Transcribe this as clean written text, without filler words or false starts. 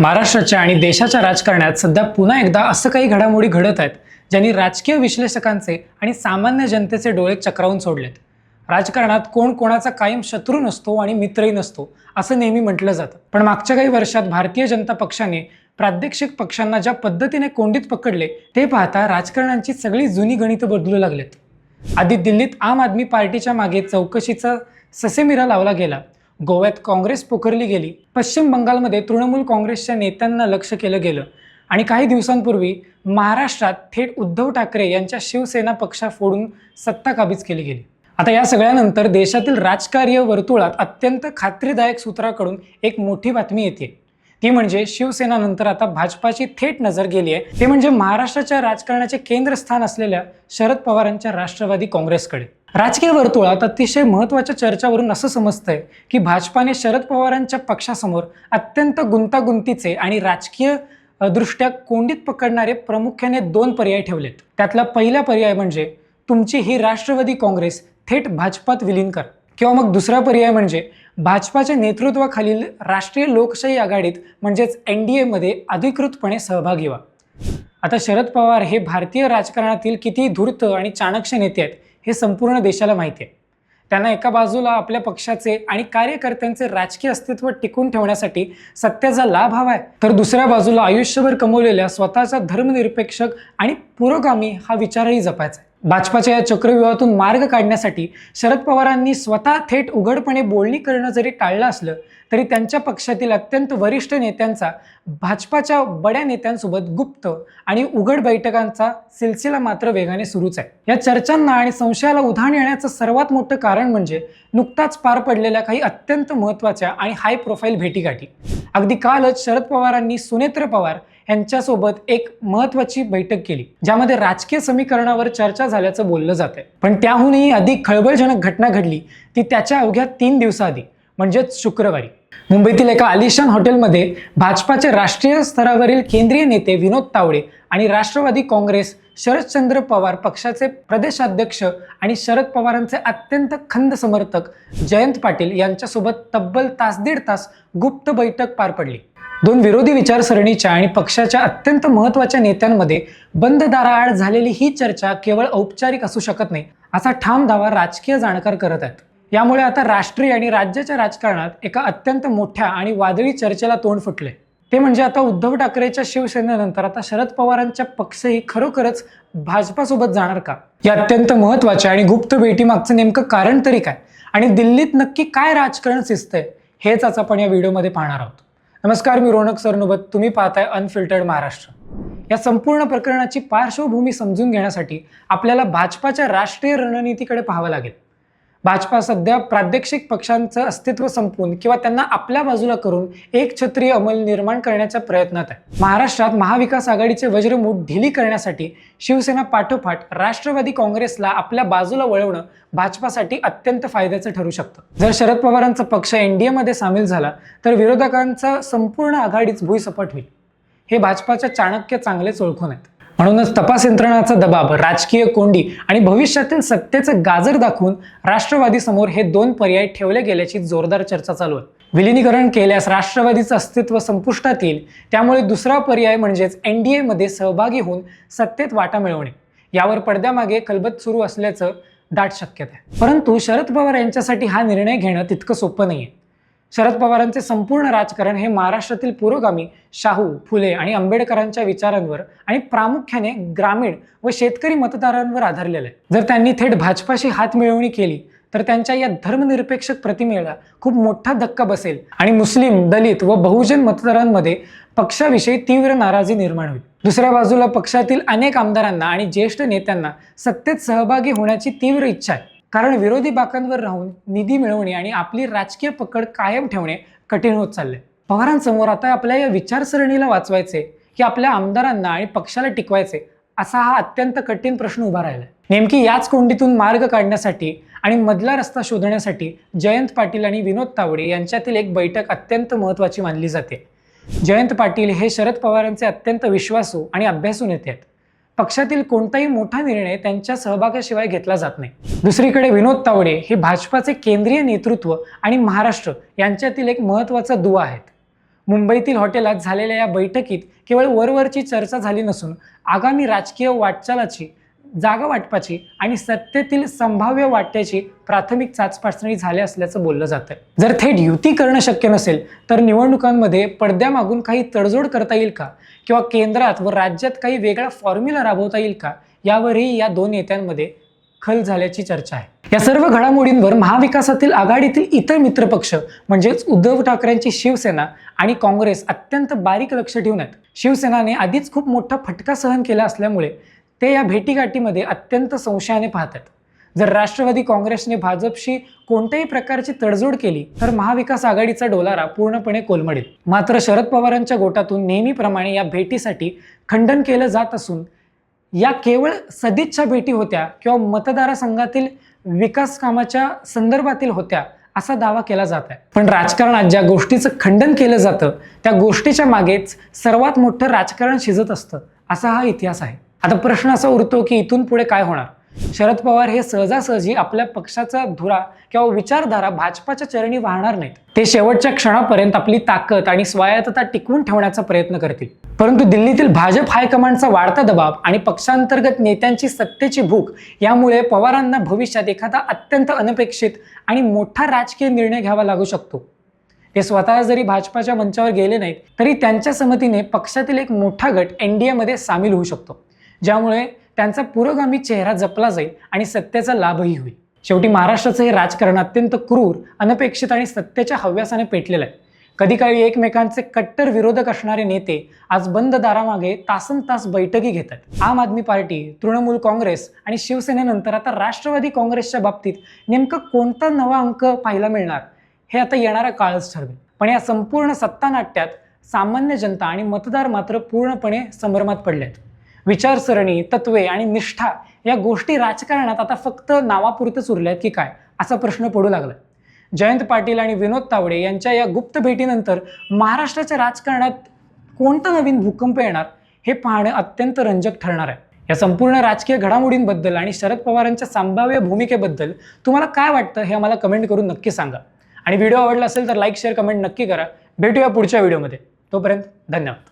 महाराष्ट्राच्या आणि देशाच्या राजकारणात सध्या पुन्हा एकदा असं काही घडामोडी घडत आहेत ज्यांनी राजकीय विश्लेषकांचे आणि सामान्य जनतेचे डोळे चक्रावून सोडलेत। राजकारणात कोण कोणाचा कायम शत्रू नसतो आणि मित्रही नसतो असं नेहमी म्हटलं जातं, पण मागच्या काही वर्षात भारतीय जनता पक्षाने प्रादेशिक पक्षांना ज्या पद्धतीने कोंडीत पकडले ते पाहता राजकारणाची सगळी जुनी गणितं बदलू लागलेत। आधी दिल्लीत आम आदमी पार्टीच्या मागे चौकशीचा ससेमिरा लावला गेला, गोव्यात काँग्रेस पोखरली गेली, पश्चिम बंगालमध्ये तृणमूल काँग्रेसच्या नेत्यांना लक्ष केलं गेलं आणि काही दिवसांपूर्वी महाराष्ट्रात थेट उद्धव ठाकरे यांच्या शिवसेना पक्ष फोडून सत्ता काबीज केली गेली। आता या सगळ्यानंतर देशातील राजकीय वर्तुळात अत्यंत खात्रीदायक सूत्राकडून एक मोठी बातमी येते, ती म्हणजे शिवसेना नंतर आता भाजपाची थेट नजर गेली आहे, ते म्हणजे महाराष्ट्राच्या राजकारणाचे केंद्रस्थान असलेल्या शरद पवारांच्या राष्ट्रवादी काँग्रेसकडे। राजकीय वर्तुळात अतिशय महत्त्वाच्या चर्चावरून असं समजतंय की भाजपाने शरद पवारांच्या पक्षासमोर अत्यंत गुंतागुंतीचे आणि राजकीय दृष्ट्या कोंडीत पकडणारे प्रामुख्याने दोन पर्याय ठेवलेत। त्यातला पहिला पर्याय म्हणजे तुमची ही राष्ट्रवादी काँग्रेस थेट भाजपात विलीन कर, किंवा मग दुसरा पर्याय म्हणजे भाजपाच्या नेतृत्वाखालील राष्ट्रीय लोकशाही आघाडीत म्हणजेच NDA मध्ये अधिकृतपणे सहभागी व्हा। आता शरद पवार हे भारतीय राजकारणातील किती धूर्त आणि चाणक्य नेते आहेत हे संपूर्ण देशाला माहिती आहे। त्यांना एका बाजूला आपल्या पक्षाचे आणि कार्यकर्त्यांचे राजकीय अस्तित्व टिकून ठेवण्यासाठी सत्तेचा लाभ हवाय, तर दुसऱ्या बाजूला आयुष्यभर कमवलेल्या स्वतःचा धर्मनिरपेक्ष आणि पुरोगामी हा विचारही जपायचा आहे। भाजपाच्या या चक्रव्यूहातून मार्ग काढण्यासाठी शरद पवारांनी स्वतः थेट उघडपणे बोलणी करणं जरी टाळलं असलं तरी त्यांच्या पक्षातील अत्यंत वरिष्ठ नेत्यांचा भाजपाच्या बड्या नेत्यांसोबत गुप्त आणि उघड बैठकांचा सिलसिला मात्र वेगाने सुरूच आहे। या चर्चांना आणि संशयाला उधाण येण्याचं सर्वात मोठं कारण म्हणजे नुकताच पार पडलेल्या काही अत्यंत महत्त्वाच्या आणि हाय प्रोफाईल भेटीगाठी। अगदी कालच शरद पवारांनी सुनेत्र पवार यांच्यासोबत एक महत्त्वाची बैठक केली, ज्यामध्ये राजकीय समीकरणावर चर्चा झाल्याचं बोललं जातंय। पण त्याहूनही अधिक खळबळजनक घटना घडली ती त्याच्या अवघ्या 3 दिवसाआधी, म्हणजेच शुक्रवारी मुंबईतील एका आलिशान हॉटेलमध्ये भाजपाचे राष्ट्रीय स्तरावरील केंद्रीय नेते विनोद तावडे आणि राष्ट्रवादी काँग्रेस शरदचंद्र पवार पक्षाचे प्रदेशाध्यक्ष आणि शरद पवारांचे अत्यंत खंद समर्थक जयंत पाटील यांच्यासोबत तब्बल तास दीड तास गुप्त बैठक पार पडली। दोन विरोधी विचारसरणीच्या आणि पक्षाच्या अत्यंत महत्त्वाच्या नेत्यांमध्ये बंद दाराआड झालेली ही चर्चा केवळ औपचारिक असू शकत नाही असा ठाम दावा राजकीय जाणकार करत आहेत। यामुळे आता राष्ट्रीय आणि राज्याच्या राजकारणात एका अत्यंत मोठ्या आणि वादळी चर्चेला तोंड फुटले, ते म्हणजे आता उद्धव ठाकरेच्या शिवसेनेनंतर आता शरद पवारांच्या पक्षही खरोखरच भाजपासोबत जाणार का? या अत्यंत महत्त्वाच्या आणि गुप्त भेटीमागचं नेमकं कारण तरी काय आणि दिल्लीत नक्की काय राजकारण शिजतंय हेच आज आपण या व्हिडिओमध्ये पाहणार आहोत। नमस्कार, मी रोनक सरनोबत, तुम्ही पाहताय अनफिल्टर्ड महाराष्ट्र। या संपूर्ण प्रकरणाची पार्श्वभूमी समजून घेण्यासाठी आपल्याला भाजपाच्या राष्ट्रीय रणनीतीकडे पाहावं लागेल। भाजपा सध्या प्रादेशिक पक्षांचं अस्तित्व संपवून किंवा त्यांना आपल्या बाजूला करून एक छत्रीय अंमल निर्माण करण्याच्या प्रयत्नात आहे। महाराष्ट्रात महाविकास आघाडीचे वज्रमूठ ढिली करण्यासाठी शिवसेना पाठोपाठ राष्ट्रवादी काँग्रेसला आपल्या बाजूला वळवणं भाजपासाठी अत्यंत फायद्याचं ठरू शकतं। जर शरद पवारांचा पक्ष NDA मध्ये सामील झाला तर विरोधकांचा संपूर्ण आघाडीच भुईसपाट होईल, हे भाजपाच्या चाणक्य चांगलेच ओळखून आहेत। म्हणूनच तपास यंत्रणाचा दबाव, राजकीय कोंडी आणि भविष्यातील सत्तेचं गाजर दाखवून राष्ट्रवादी समोर हे दोन पर्याय ठेवले गेल्याची जोरदार चर्चा चालू आहे। विलिनीकरण केल्यास राष्ट्रवादीचं अस्तित्व संपुष्टात येईल, त्यामुळे दुसरा पर्याय म्हणजेच NDA मध्ये सहभागी होऊन सत्तेत वाटा मिळवणे, यावर पडद्यामागे कलबत सुरू असल्याचं दाट शक्यता आहे। परंतु शरद पवार यांच्यासाठी हा निर्णय घेणं तितकं सोपं नाहीये। शरद पवारांचे संपूर्ण राजकारण हे महाराष्ट्रातील पुरोगामी शाहू, फुले आणि आंबेडकरांच्या विचारांवर आणि प्रामुख्याने ग्रामीण व शेतकरी मतदारांवर आधारलेलं आहे। जर त्यांनी थेट भाजपाशी हात मिळवणी केली तर त्यांच्या या धर्मनिरपेक्ष प्रतिमेला खूप मोठा धक्का बसेल आणि मुस्लिम, दलित व बहुजन मतदारांमध्ये पक्षाविषयी तीव्र नाराजी निर्माण होईल। दुसऱ्या बाजूला पक्षातील अनेक आमदारांना आणि ज्येष्ठ नेत्यांना सत्तेत सहभागी होण्याची तीव्र इच्छा आहे, कारण विरोधी बाकांवर राहून निधी मिळवणे आणि आपली राजकीय पकड कायम ठेवणे कठीण होत चालले। पवारांसमोर आता आपल्या या विचारसरणीला वाचवायचे की आपल्या आमदारांना आणि पक्षाला टिकवायचे, असा हा अत्यंत कठीण प्रश्न उभा राहिला। नेमकी याच कोंडीतून मार्ग काढण्यासाठी आणि मधला रस्ता शोधण्यासाठी जयंत पाटील आणि विनोद तावडे यांच्यातील एक बैठक अत्यंत महत्त्वाची मानली जाते। जयंत पाटील हे शरद पवारांचे अत्यंत विश्वासू आणि अभ्यासू नेते आहेत। पक्षातील कोणताही मोठा निर्णय त्यांच्या सहभागाशिवाय घेतला जात नाही। दुसरीकडे विनोद तावडे हे भाजपाचे केंद्रीय नेतृत्व आणि महाराष्ट्र यांच्यातील एक महत्त्वाचा दुवा आहेत। मुंबईतील हॉटेलात झालेल्या या बैठकीत केवळ वरवरची चर्चा झाली नसून आगामी राजकीय वाटचालाची, जागा वाटपाची आणि सत्तेतील संभाव्य वाट्याची प्राथमिक चाचपणी झाली असल्याचं बोललं जातं. जर थेट युती करणं शक्य नसेल तर निवडणुकांमध्ये पडद्यामागून काही तडजोड करता येईल का, किंवा केंद्रात व राज्यात काही वेगळा फॉर्म्युला राबवता येईल का, यावरही या दोन नेत्यांमध्ये खल झाल्याची चर्चा आहे. या सर्व घडामोडींवर महाविकासातील आघाडीतील इतर मित्रपक्ष म्हणजेच उद्धव ठाकरेंची शिवसेना आणि काँग्रेस अत्यंत बारीक लक्ष ठेवून आहेत. शिवसेनाने आधीच खूप मोठा फटका सहन केला असल्यामुळे ते या भेटीगाठीमध्ये अत्यंत संशयाने पाहतात. जर राष्ट्रवादी काँग्रेसने भाजपशी कोणत्याही प्रकारची तडजोड केली तर महाविकास आघाडीचा डोलारा पूर्णपणे कोलमडेल. मात्र शरद पवारांच्या गोटातून नेहमीप्रमाणे या भेटीसाठी खंडन केलं जात असून या केवळ सदिच्छा भेटी होत्या किंवा मतदारसंघातील विकास कामाच्या संदर्भातील होत्या असा दावा केला जात आहे. पण राजकारणात ज्या गोष्टीचं खंडन केलं जातं त्या गोष्टीच्या मागेच सर्वात मोठं राजकारण शिजत असतं, असा हा इतिहास आहे. आता प्रश्न असा उरतो की इथून पुढे काय होणार. शरद पवार हे सहजासहजी आपल्या पक्षाचा धुरा किंवा विचारधारा भाजपाच्या चरणी वाहणार नाहीत. ते शेवटच्या क्षणापर्यंत आपली ताकद आणि स्वायत्तता टिकवून ठेवण्याचा प्रयत्न करतील. परंतु दिल्लीतील भाजप हायकमांडचा वाढता दबाव आणि पक्षांतर्गत नेत्यांची सत्तेची भूक यामुळे पवारांना भविष्यात एखादा अत्यंत अनपेक्षित आणि मोठा राजकीय निर्णय घ्यावा लागू शकतो. ते स्वतः जरी भाजपाच्या मंचावर गेले नाहीत तरी त्यांच्या संमतीने पक्षातील एक मोठा गट NDA मध्ये सामील होऊ शकतो, ज्यामुळे त्यांचा पुरोगामी चेहरा जपला जाईल आणि सत्तेचा लाभही होईल. शेवटी महाराष्ट्राचं हे राजकारण अत्यंत क्रूर, अनपेक्षित आणि सत्तेच्या हव्यासाने पेटलेलं आहे. कधी काळी एकमेकांचे कट्टर विरोधक असणारे नेते आज बंद दारामागे तासनतास बैठकी घेतात. आम आदमी पार्टी, तृणमूल काँग्रेस आणि शिवसेनेनंतर आता राष्ट्रवादी काँग्रेसच्या बाबतीत नेमकं कोणता नवा अंक पाहायला मिळणार हे आता येणारा काळच ठरवेल. पण या संपूर्ण सत्तानाट्यात सामान्य जनता आणि मतदार मात्र पूर्णपणे संभ्रमात पडले आहेत. विचारसरणी, तत्वे आणि निष्ठा या गोष्टी राजकारणात आता फक्त नावापुरतच उरल्यात की काय, असा प्रश्न पडू लागला. जयंत पाटील आणि विनोद तावडे यांच्या या गुप्त भेटीनंतर महाराष्ट्राच्या राजकारणात कोणता नवीन भूकंप येणार हे पाहणं अत्यंत रंजक ठरणार आहे. या संपूर्ण राजकीय घडामोडींबद्दल आणि शरद पवारांच्या संभाव्य भूमिकेबद्दल तुम्हाला काय वाटतं हे आम्हाला कमेंट करून नक्की सांगा. आणि व्हिडिओ आवडला असेल तर लाईक, शेअर, कमेंट नक्की करा. भेटूया पुढच्या व्हिडिओमध्ये. तोपर्यंत धन्यवाद.